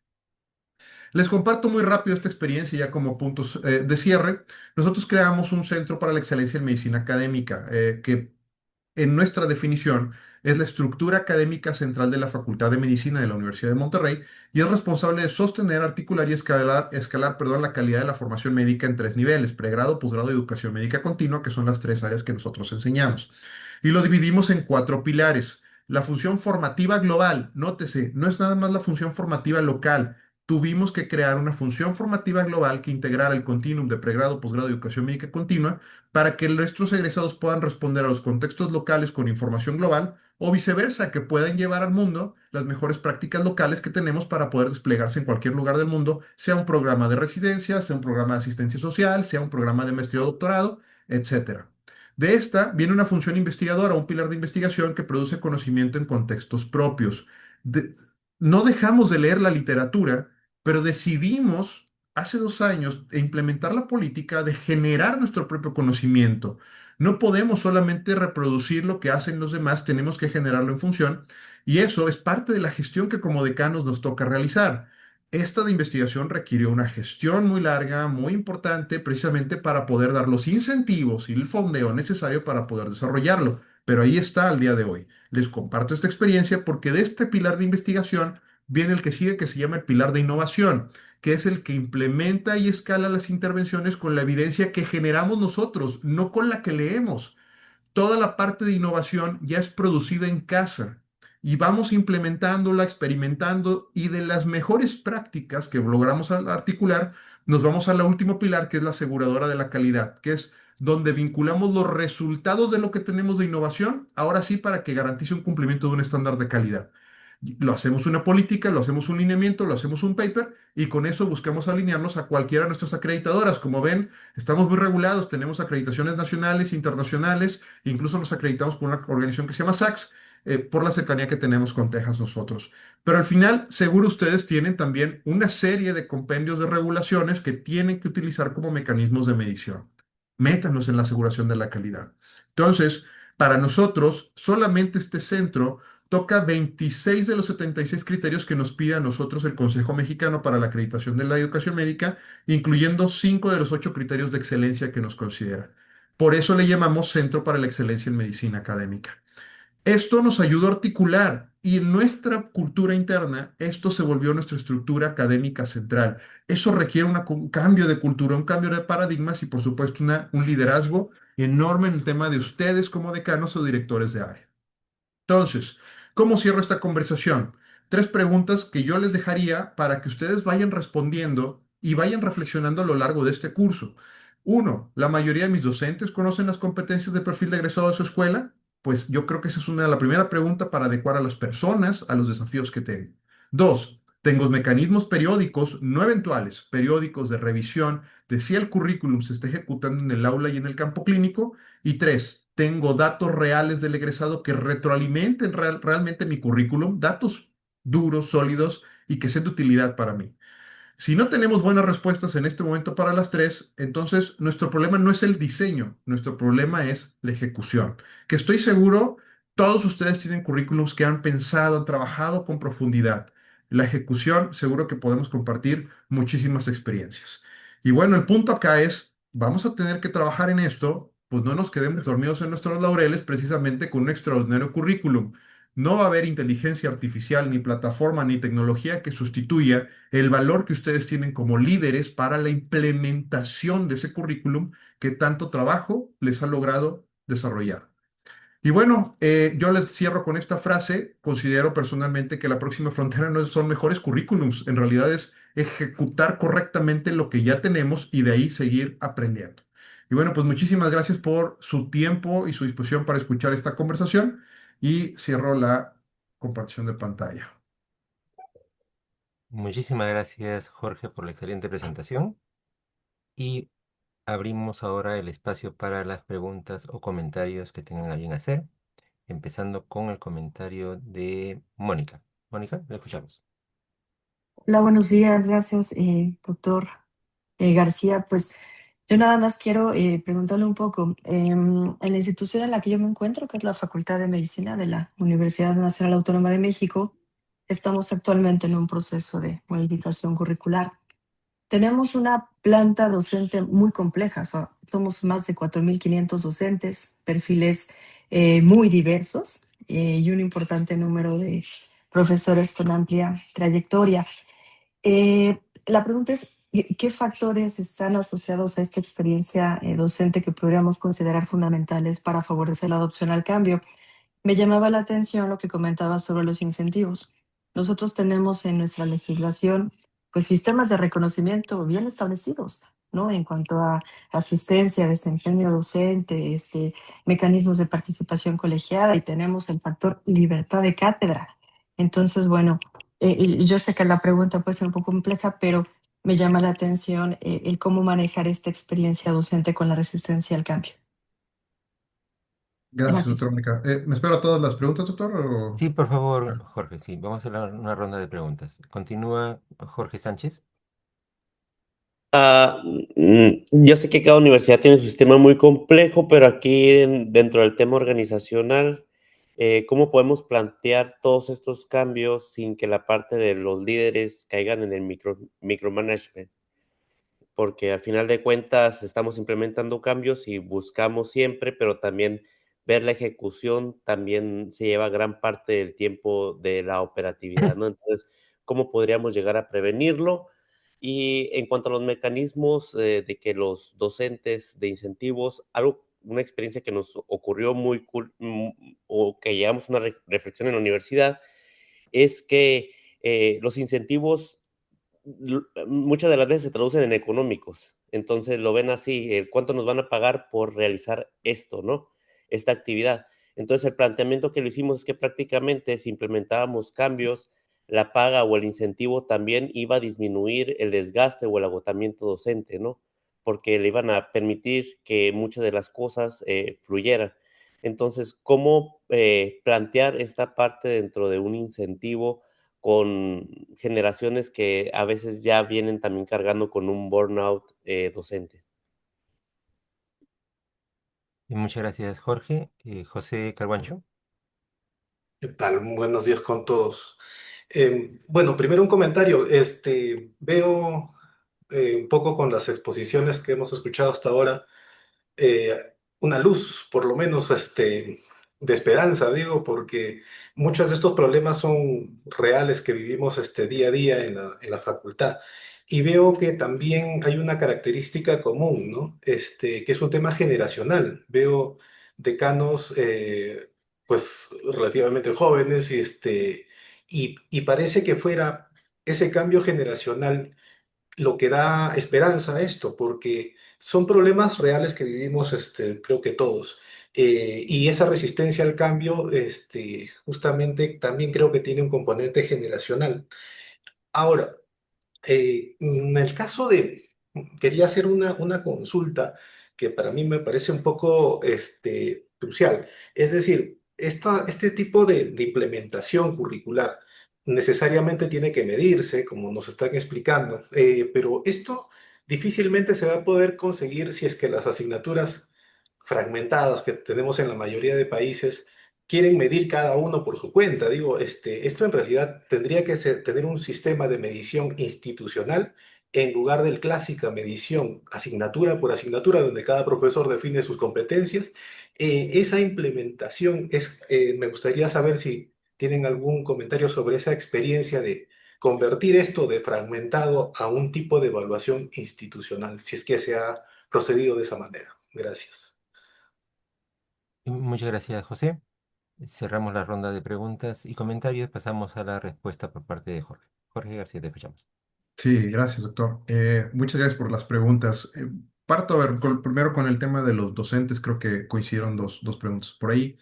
Les comparto muy rápido esta experiencia ya como puntos de cierre. Nosotros creamos un centro para la excelencia en medicina académica que en nuestra definición, es la estructura académica central de la Facultad de Medicina de la Universidad de Monterrey y es responsable de sostener, articular y escalar, la calidad de la formación médica en 3 niveles: pregrado, posgrado y educación médica continua, que son las 3 áreas que nosotros enseñamos. Y lo dividimos en 4 pilares. La función formativa global, nótese, no es nada más la función formativa local. Tuvimos que crear una función formativa global que integrara el continuum de pregrado, posgrado y educación médica continua para que nuestros egresados puedan responder a los contextos locales con información global o viceversa, que puedan llevar al mundo las mejores prácticas locales que tenemos para poder desplegarse en cualquier lugar del mundo, sea un programa de residencia, sea un programa de asistencia social, sea un programa de maestría o doctorado, etcétera. De esta viene una función investigadora, un pilar de investigación que produce conocimiento en contextos propios. De- no dejamos de leer la literatura, pero decidimos hace 2 años implementar la política de generar nuestro propio conocimiento. No podemos solamente reproducir lo que hacen los demás, tenemos que generarlo en función y eso es parte de la gestión que como decanos nos toca realizar. Esta de investigación requirió una gestión muy larga, muy importante, precisamente para poder dar los incentivos y el fondeo necesario para poder desarrollarlo. Pero ahí está al día de hoy. Les comparto esta experiencia porque de este pilar de investigación viene el que sigue, que se llama el pilar de innovación, que es el que implementa y escala las intervenciones con la evidencia que generamos nosotros, no con la que leemos. Toda la parte de innovación ya es producida en casa y vamos implementándola, experimentando y de las mejores prácticas que logramos articular, nos vamos al último pilar, que es la aseguradora de la calidad, que es donde vinculamos los resultados de lo que tenemos de innovación, ahora sí, para que garantice un cumplimiento de un estándar de calidad. Lo hacemos una política, lo hacemos un lineamiento, lo hacemos un paper y con eso buscamos alinearnos a cualquiera de nuestras acreditadoras. Como ven, estamos muy regulados, tenemos acreditaciones nacionales, internacionales, incluso nos acreditamos por una organización que se llama SACS, por la cercanía que tenemos con Texas nosotros. Pero al final, seguro ustedes tienen también una serie de compendios de regulaciones que tienen que utilizar como mecanismos de medición. Métanos en la aseguración de la calidad. Entonces, para nosotros, solamente este centro toca 26 de los 76 criterios que nos pide a nosotros el Consejo Mexicano para la Acreditación de la Educación Médica, incluyendo 5 de los 8 criterios de excelencia que nos considera. Por eso le llamamos Centro para la Excelencia en Medicina Académica. Esto nos ayudó a articular y en nuestra cultura interna, esto se volvió nuestra estructura académica central. Eso requiere un cambio de cultura, un cambio de paradigmas y por supuesto un liderazgo enorme en el tema de ustedes como decanos o directores de área. Entonces, ¿cómo cierro esta conversación? Tres preguntas que yo les dejaría para que ustedes vayan respondiendo y vayan reflexionando a lo largo de este curso. Uno, ¿la mayoría de mis docentes conocen las competencias de perfil de egresado de su escuela? Pues yo creo que esa es la primera pregunta para adecuar a las personas a los desafíos que tengo. Dos, tengo mecanismos periódicos, no eventuales, periódicos de revisión de si el currículum se está ejecutando en el aula y en el campo clínico. Y tres, tengo datos reales del egresado que retroalimenten realmente mi currículum, datos duros, sólidos y que sean de utilidad para mí. Si no tenemos buenas respuestas en este momento para las tres, entonces nuestro problema no es el diseño, nuestro problema es la ejecución. Que estoy seguro, todos ustedes tienen currículums que han pensado, han trabajado con profundidad. La ejecución, seguro que podemos compartir muchísimas experiencias. Y bueno, el punto acá es, vamos a tener que trabajar en esto, pues no nos quedemos dormidos en nuestros laureles precisamente con un extraordinario currículum. No va a haber inteligencia artificial, ni plataforma, ni tecnología que sustituya el valor que ustedes tienen como líderes para la implementación de ese currículum que tanto trabajo les ha logrado desarrollar. Y bueno, yo les cierro con esta frase. Considero personalmente que la próxima frontera no son mejores currículums, en realidad es ejecutar correctamente lo que ya tenemos y de ahí seguir aprendiendo. Y bueno, pues muchísimas gracias por su tiempo y su disposición para escuchar esta conversación y cierro la compartición de pantalla. Muchísimas gracias, Jorge, por la excelente presentación. Y abrimos ahora el espacio para las preguntas o comentarios que tengan a bien hacer, empezando con el comentario de Mónica. Mónica, le escuchamos. Hola, buenos días, gracias, doctor García. Pues yo nada más quiero preguntarle un poco, en la institución en la que yo me encuentro, que es la Facultad de Medicina de la Universidad Nacional Autónoma de México, estamos actualmente en un proceso de modificación curricular. Tenemos una planta docente muy compleja, o sea, somos más de 4.500 docentes, perfiles muy diversos y un importante número de profesores con amplia trayectoria. La pregunta es, ¿qué factores están asociados a esta experiencia docente que podríamos considerar fundamentales para favorecer la adopción al cambio? Me llamaba la atención lo que comentaba sobre los incentivos. Nosotros tenemos en nuestra legislación pues sistemas de reconocimiento bien establecidos, ¿no? En cuanto a asistencia, desempeño docente, mecanismos de participación colegiada y tenemos el factor libertad de cátedra. Entonces, bueno, y yo sé que la pregunta puede ser un poco compleja, pero me llama la atención el cómo manejar esta experiencia docente con la resistencia al cambio. Gracias, doctor Gracias. Mónica. ¿Me espero a todas las preguntas, doctor? Sí, por favor, Jorge, sí, vamos a hacer una ronda de preguntas. Continúa Jorge Sánchez. Yo sé que cada universidad tiene su sistema muy complejo, pero aquí dentro del tema organizacional, ¿cómo podemos plantear todos estos cambios sin que la parte de los líderes caigan en el micromanagement? Porque al final de cuentas estamos implementando cambios y buscamos siempre, pero también ver la ejecución también se lleva gran parte del tiempo de la operatividad, ¿no? Entonces, ¿cómo podríamos llegar a prevenirlo? Y en cuanto a los mecanismos de que los docentes de incentivos, una experiencia que nos ocurrió muy cool, o que llevamos una reflexión en la universidad, es que los incentivos muchas de las veces se traducen en económicos. Entonces lo ven así, ¿cuánto nos van a pagar por realizar esto, no? Esta actividad. Entonces, el planteamiento que le hicimos es que prácticamente si implementábamos cambios, la paga o el incentivo también iba a disminuir el desgaste o el agotamiento docente, ¿no? Porque le iban a permitir que muchas de las cosas fluyeran. Entonces, ¿cómo plantear esta parte dentro de un incentivo con generaciones que a veces ya vienen también cargando con un burnout docente? Y muchas gracias, Jorge. José Carguancho. ¿Qué tal? Buenos días con todos. Bueno, primero un comentario. Veo un poco con las exposiciones que hemos escuchado hasta ahora, una luz, por lo menos, de esperanza, digo, porque muchos de estos problemas son reales que vivimos día a día en la facultad. Y veo que también hay una característica común, ¿no? Que es un tema generacional. Veo decanos, pues, relativamente jóvenes y parece que fuera ese cambio generacional lo que da esperanza a esto, porque son problemas reales que vivimos, creo que todos. Y esa resistencia al cambio, justamente también creo que tiene un componente generacional. Ahora, en el caso de, quería hacer una consulta que para mí me parece un poco crucial. Es decir, este tipo de implementación curricular necesariamente tiene que medirse, como nos están explicando, pero esto difícilmente se va a poder conseguir si es que las asignaturas fragmentadas que tenemos en la mayoría de países quieren medir cada uno por su cuenta. Digo, esto en realidad tendría que tener un sistema de medición institucional en lugar del clásica medición asignatura por asignatura, donde cada profesor define sus competencias. Esa implementación me gustaría saber si tienen algún comentario sobre esa experiencia de convertir esto de fragmentado a un tipo de evaluación institucional, si es que se ha procedido de esa manera. Gracias. Y muchas gracias, José. Cerramos la ronda de preguntas y comentarios. Pasamos a la respuesta por parte de Jorge. Jorge García, te escuchamos. Sí, gracias, doctor. Muchas gracias por las preguntas. Parto a ver, primero con el tema de los docentes, creo que coincidieron dos preguntas por ahí.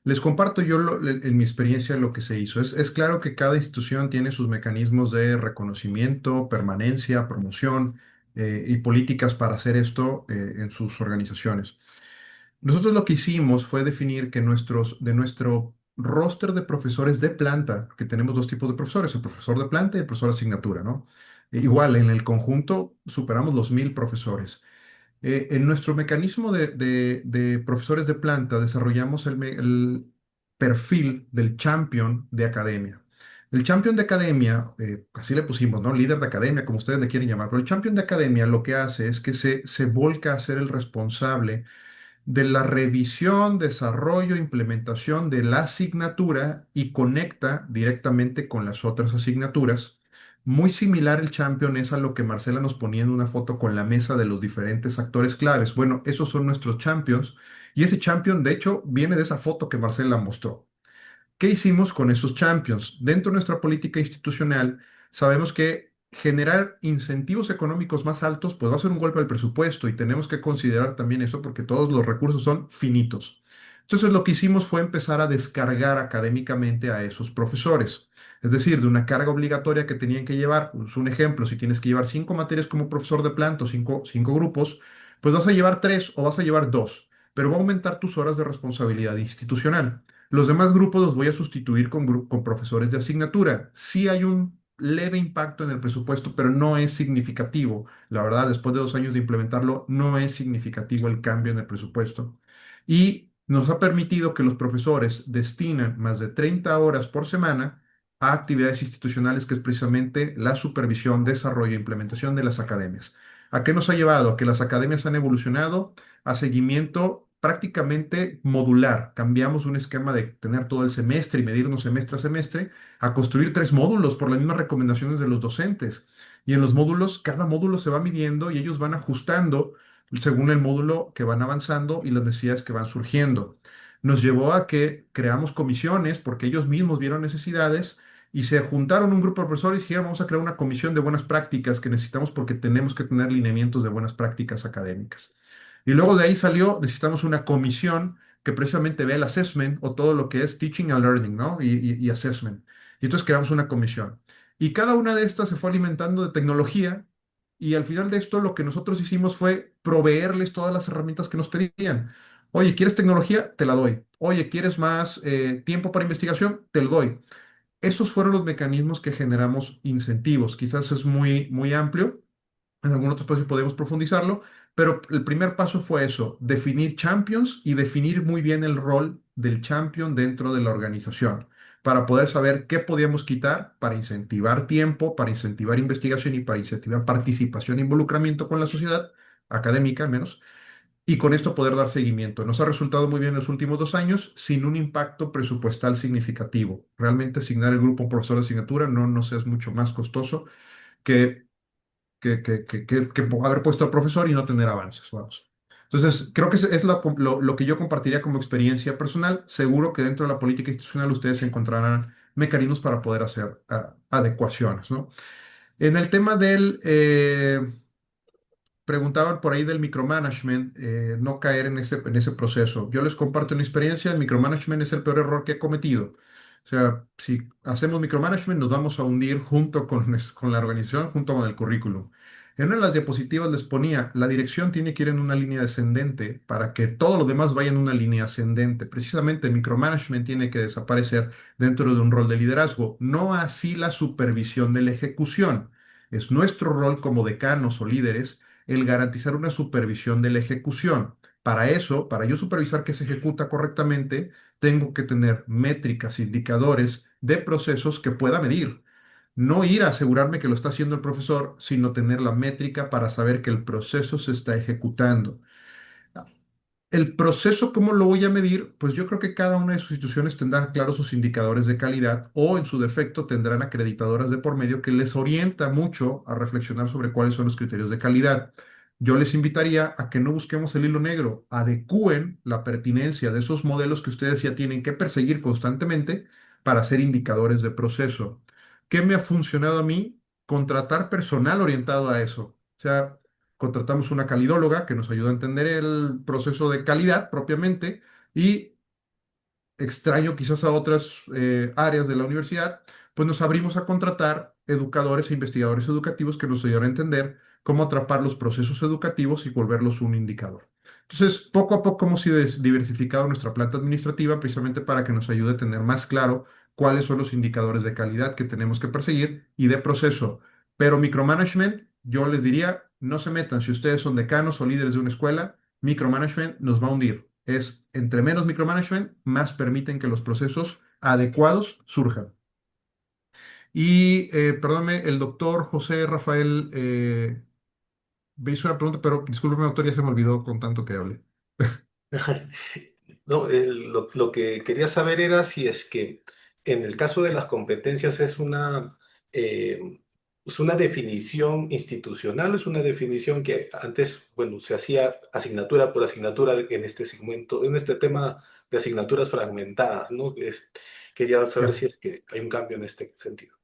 Les comparto yo en mi experiencia lo que se hizo. Es claro que cada institución tiene sus mecanismos de reconocimiento, permanencia, promoción y políticas para hacer esto en sus organizaciones. Nosotros lo que hicimos fue definir que de nuestro roster de profesores de planta, porque tenemos dos tipos de profesores, el profesor de planta y el profesor de asignatura, ¿no? Igual, en el conjunto superamos los 1,000 profesores. En nuestro mecanismo de profesores de planta desarrollamos el perfil del champion de academia. El champion de academia, así le pusimos, ¿no? Líder de academia, como ustedes le quieren llamar, pero el champion de academia lo que hace es que se volca a ser el responsable de la revisión, desarrollo, implementación de la asignatura y conecta directamente con las otras asignaturas. Muy similar el Champion es a lo que Marcela nos ponía en una foto con la mesa de los diferentes actores claves. Bueno, esos son nuestros Champions y ese Champion, de hecho, viene de esa foto que Marcela mostró. ¿Qué hicimos con esos champions? Dentro de nuestra política institucional, sabemos que generar incentivos económicos más altos, pues va a ser un golpe al presupuesto y tenemos que considerar también eso porque todos los recursos son finitos. Entonces, lo que hicimos fue empezar a descargar académicamente a esos profesores. Es decir, de una carga obligatoria que tenían que llevar, pues un ejemplo, si tienes que llevar 5 materias como profesor de planta o cinco grupos, pues vas a llevar 3 o vas a llevar 2, pero va a aumentar tus horas de responsabilidad institucional. Los demás grupos los voy a sustituir con profesores de asignatura. Sí hay un leve impacto en el presupuesto, pero no es significativo. La verdad, después de 2 años de implementarlo, no es significativo el cambio en el presupuesto. Y nos ha permitido que los profesores destinen más de 30 horas por semana a actividades institucionales, que es precisamente la supervisión, desarrollo e implementación de las academias. ¿A qué nos ha llevado? A que las academias han evolucionado a seguimiento prácticamente modular. Cambiamos un esquema de tener todo el semestre y medirnos semestre a semestre a construir 3 módulos por las mismas recomendaciones de los docentes. Y en los módulos, cada módulo se va midiendo y ellos van ajustando según el módulo que van avanzando y las necesidades que van surgiendo. Nos llevó a que creamos comisiones porque ellos mismos vieron necesidades y se juntaron un grupo de profesores y dijeron, vamos a crear una comisión de buenas prácticas que necesitamos porque tenemos que tener lineamientos de buenas prácticas académicas. Y luego de ahí salió, necesitamos una comisión que precisamente ve el assessment o todo lo que es teaching and learning, ¿no? Y assessment. Y entonces creamos una comisión. Y cada una de estas se fue alimentando de tecnología y al final de esto lo que nosotros hicimos fue proveerles todas las herramientas que nos pedían. Oye, ¿quieres tecnología? Te la doy. Oye, ¿quieres más tiempo para investigación? Te lo doy. Esos fueron los mecanismos que generamos incentivos. Quizás es muy amplio. En algún otro espacio podemos profundizarlo, pero el primer paso fue eso, definir champions y definir muy bien el rol del champion dentro de la organización, para poder saber qué podíamos quitar para incentivar tiempo, para incentivar investigación y para incentivar participación e involucramiento con la sociedad académica, al menos, y con esto poder dar seguimiento. Nos ha resultado muy bien en los últimos 2 años sin un impacto presupuestal significativo. Realmente asignar el grupo a un profesor de asignatura no nos es mucho más costoso que haber puesto al profesor y no tener avances, vamos. Entonces, creo que es lo que yo compartiría como experiencia personal. Seguro que dentro de la política institucional ustedes encontrarán mecanismos para poder hacer adecuaciones, ¿no? En el tema del, preguntaban por ahí del micromanagement, no caer en ese proceso. Yo les comparto una experiencia, el micromanagement es el peor error que he cometido. O sea, si hacemos micromanagement nos vamos a hundir junto con la organización, junto con el currículum. En una de las diapositivas les ponía, la dirección tiene que ir en una línea descendente para que todo lo demás vaya en una línea ascendente. Precisamente el micromanagement tiene que desaparecer dentro de un rol de liderazgo, no así la supervisión de la ejecución. Es nuestro rol como decanos o líderes el garantizar una supervisión de la ejecución. Para eso, para yo supervisar que se ejecuta correctamente, tengo que tener métricas, indicadores de procesos que pueda medir. No ir a asegurarme que lo está haciendo el profesor, sino tener la métrica para saber que el proceso se está ejecutando. El proceso, ¿cómo lo voy a medir? Pues yo creo que cada una de sus instituciones tendrá claros sus indicadores de calidad o en su defecto tendrán acreditadoras de por medio que les orienta mucho a reflexionar sobre cuáles son los criterios de calidad. Yo les invitaría a que no busquemos el hilo negro, adecúen la pertinencia de esos modelos que ustedes ya tienen que perseguir constantemente para ser indicadores de proceso. ¿Qué me ha funcionado a mí? Contratar personal orientado a eso. O sea, contratamos una calidóloga que nos ayuda a entender el proceso de calidad propiamente y extraño quizás a otras áreas de la universidad, pues nos abrimos a contratar educadores e investigadores educativos que nos ayudan a entender cómo atrapar los procesos educativos y volverlos un indicador. Entonces, poco a poco hemos diversificado nuestra planta administrativa precisamente para que nos ayude a tener más claro cuáles son los indicadores de calidad que tenemos que perseguir y de proceso. Pero micromanagement, yo les diría, no se metan si ustedes son decanos o líderes de una escuela, micromanagement nos va a hundir. Es entre menos micromanagement, más permiten que los procesos adecuados surjan. Y perdónme, el doctor José Rafael me hizo una pregunta, pero discúlpeme, doctor, ya se me olvidó con tanto que hablé. No, lo que quería saber era si es que en el caso de las competencias eh, es una definición institucional, es una definición que antes, bueno, se hacía asignatura por asignatura en este segmento, en este tema de asignaturas fragmentadas, ¿no? Quería saber Ya. si es que hay un cambio en este sentido.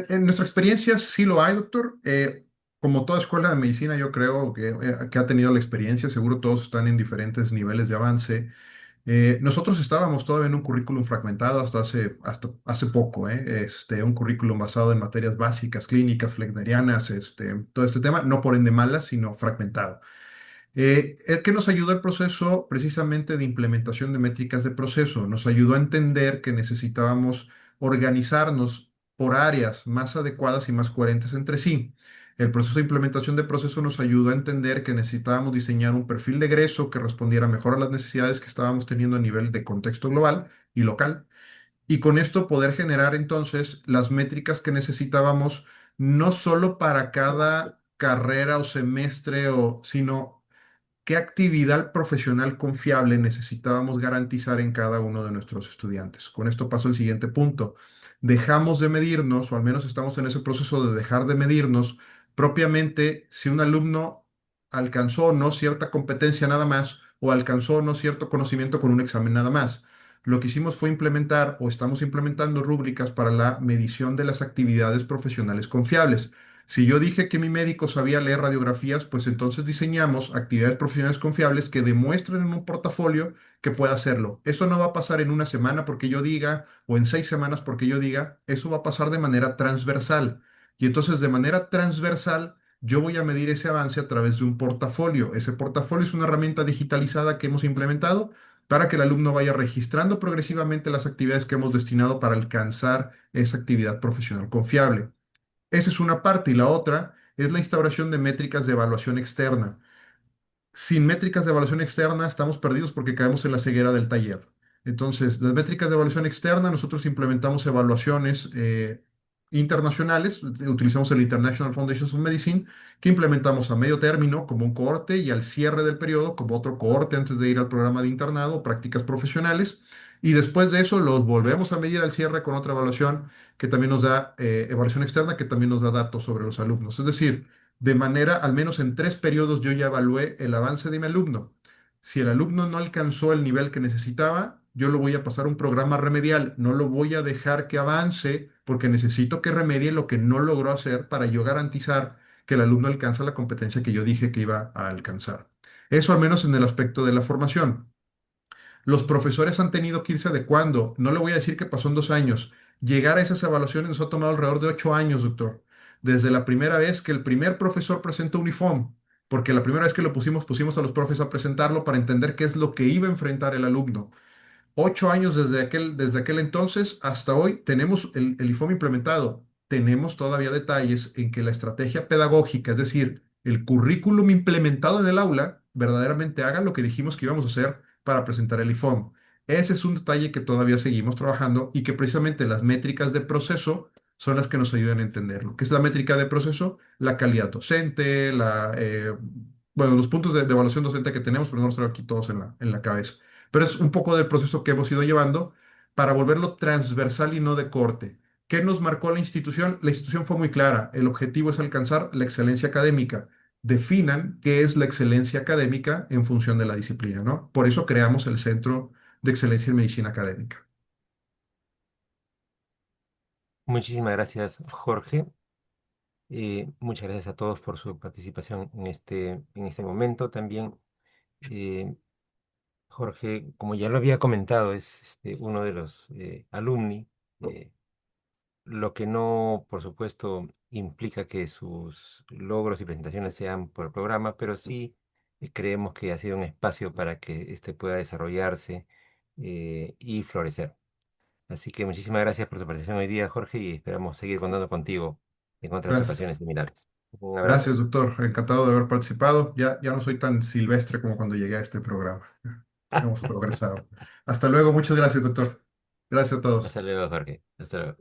En nuestra experiencia sí lo hay, doctor. Como toda escuela de medicina, yo creo que ha tenido la experiencia, seguro todos están en diferentes niveles de avance. Nosotros estábamos todavía en un currículum fragmentado hasta hace poco, un currículum basado en materias básicas, clínicas, flegnerianas, todo este tema, no por ende malas, sino fragmentado. El que nos ayudó el proceso precisamente de implementación de métricas de proceso, nos ayudó a entender que necesitábamos organizarnos por áreas más adecuadas y más coherentes entre sí. El proceso de implementación de proceso nos ayudó a entender que necesitábamos diseñar un perfil de egreso que respondiera mejor a las necesidades que estábamos teniendo a nivel de contexto global y local. Y con esto poder generar entonces las métricas que necesitábamos no solo para cada carrera o semestre, sino qué actividad profesional confiable necesitábamos garantizar en cada uno de nuestros estudiantes. Con esto paso al siguiente punto. Dejamos de medirnos, o al menos estamos en ese proceso de dejar de medirnos propiamente si un alumno alcanzó o no cierta competencia nada más, o alcanzó o no cierto conocimiento con un examen nada más. lo que hicimos fue implementar o estamos implementando rúbricas para la medición de las actividades profesionales confiables. Si yo dije que mi médico sabía leer radiografías, pues entonces diseñamos actividades profesionales confiables que demuestren en un portafolio que pueda hacerlo. Eso no va a pasar en una semana porque yo diga, o en 6 semanas porque yo diga, eso va a pasar de manera transversal. Y entonces de manera transversal yo voy a medir ese avance a través de un portafolio. Ese portafolio es una herramienta digitalizada que hemos implementado para que el alumno vaya registrando progresivamente las actividades que hemos destinado para alcanzar esa actividad profesional confiable. Esa es una parte y la otra es la instauración de métricas de evaluación externa. Sin métricas de evaluación externa estamos perdidos porque caemos en la ceguera del taller. Entonces, las métricas de evaluación externa, nosotros implementamos evaluaciones internacionales, utilizamos el International Foundations of Medicine, que implementamos a medio término como un cohorte y al cierre del periodo como otro cohorte antes de ir al programa de internado o prácticas profesionales. Y después de eso los volvemos a medir al cierre con otra evaluación que también nos da, evaluación externa, que también nos da datos sobre los alumnos. Es decir, de manera, al menos en 3 periodos, yo ya evalué el avance de mi alumno. Si el alumno no alcanzó el nivel que necesitaba, yo lo voy a pasar a un programa remedial. No lo voy a dejar que avance porque necesito que remedie lo que no logró hacer para yo garantizar que el alumno alcanza la competencia que yo dije que iba a alcanzar. Eso al menos en el aspecto de la formación. Los profesores han tenido que irse adecuando. No le voy a decir que pasó en 2 años. Llegar a esas evaluaciones nos ha tomado alrededor de 8 años, doctor. Desde la primera vez que el primer profesor presentó uniforme, porque la primera vez que lo pusimos a los profes a presentarlo para entender qué es lo que iba a enfrentar el alumno. 8 años desde aquel entonces hasta hoy tenemos el IFOM implementado. Tenemos todavía detalles en que la estrategia pedagógica, es decir, el currículum implementado en el aula, verdaderamente haga lo que dijimos que íbamos a hacer para presentar el IFOM. Ese es un detalle que todavía seguimos trabajando y que precisamente las métricas de proceso son las que nos ayudan a entenderlo. ¿Qué es la métrica de proceso? La calidad docente, bueno, los puntos de evaluación docente que tenemos, pero no los traigo aquí todos en la cabeza. Pero es un poco del proceso que hemos ido llevando para volverlo transversal y no de corte. ¿Qué nos marcó la institución? La institución fue muy clara. El objetivo es alcanzar la excelencia académica. Definan qué es la excelencia académica en función de la disciplina, ¿no? Por eso creamos el Centro de Excelencia en Medicina Académica. Muchísimas gracias, Jorge. Muchas gracias a todos por su participación en este momento. También, eh, Jorge, como ya lo había comentado, es uno de los alumni, eh, lo que no, por supuesto, implica que sus logros y presentaciones sean por el programa, pero sí creemos que ha sido un espacio para que éste pueda desarrollarse y florecer. Así que muchísimas gracias por tu participación hoy día, Jorge, y esperamos seguir contando contigo en otras Gracias. ocasiones similares. Un abrazo. Gracias, doctor. Encantado de haber participado. Ya no soy tan silvestre como cuando llegué a este programa. Hemos progresado. Hasta luego. Muchas gracias, doctor. Gracias a todos. Hasta luego, Jorge. Hasta luego.